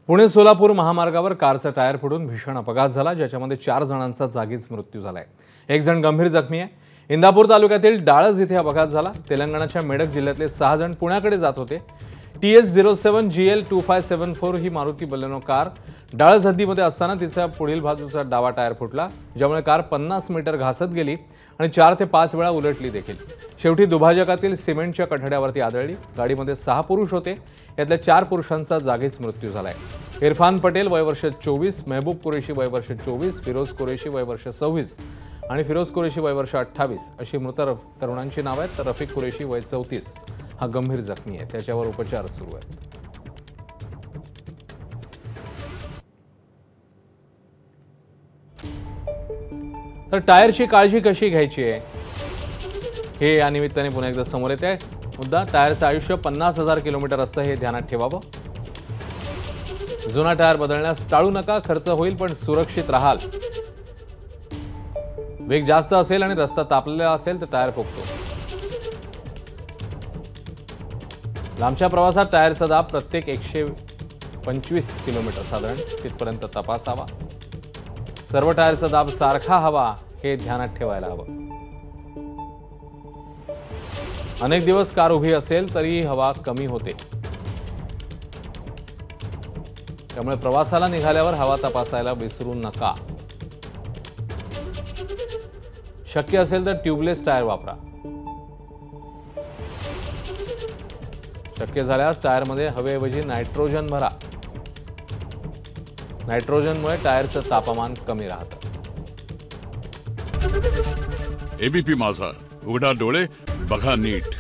पुणे सोलापूर महामार्गावर कारचा टायर फुटून भीषण अपघात झाला, ज्याच्यामध्ये 4 जणांचा जागीच मृत्यू झालाय। एक जण गंभीर जखमी आहे। इंदापूर तालुक्यातील डाळज इथे अपघात झाला। तेलंगणाच्या मेडक जिल्ह्यातले 6 जण पुण्याकडे जात होते। TS07 GL 2574 ही मारुती बलेनो कार डाळज हद्दीमध्ये असताना तिचा पुढील बाजूचा डावा टायर फुटला, ज्यामुळे कार 50 मीटर घासत गेली आणि 4 ते 5 वेळा उलटली देखील। शेवटी दुभाजकातील सिमेंटच्या कठड्यावरती आदळली। गाडीमध्ये 6 पुरुष होते, यातल्या 4 पुरुषांचा जागीच मृत्यू झालाय। इरफान पटेल वय वर्ष 24, महबूब कुरेशी वय वर्ष 24, फिरोज कुरेशी वय वर्ष 26 आणि फिरोज कुरेशी वय वर्ष 28 अशी मृत तरुणांची नाव आहेत। तर रफिक कुरेशी वय 34 हा गंभीर जखमी आहे, त्याच्यावर उपचार सुरू आहेत। तर टायरची काळजी कशी घ्यायची आहे हे या निमित्ताने पुन्हा एकदा समोर येत आहे। मुद्दा टायरचं आयुष्य 50,000 किलोमीटर असतं, हे ध्यानात ठेवावं। जुना टायर बदलण्यास टाळू नका, खर्च होईल पण सुरक्षित राहाल। वेग जास्त असेल आणि रस्ता तापलेला असेल तर टायर फुगतो। लांबच्या प्रवासात टायरचा दाब प्रत्येक 125 किलोमीटर साधारण तिथपर्यंत तपासावा। सर्व टायरचा दाब सारखा हवा हे ध्यानात ठेवायला हवं। अनेक दिवस कार उभी असेल तरी हवा कमी होते, त्यामुळे प्रवासाला निघाल्यावर हवा तपासायला विसरू नका। शक्य असेल तर ट्यूबलेस टायर वापरा। शक्य झाल्यास टायरमध्ये हवेऐवजी नायट्रोजन भरा। नायट्रोजनमुळे टायरचं तापमान कमी राहतं। एबीपी माझा, उघडा डोळे बघा नीट।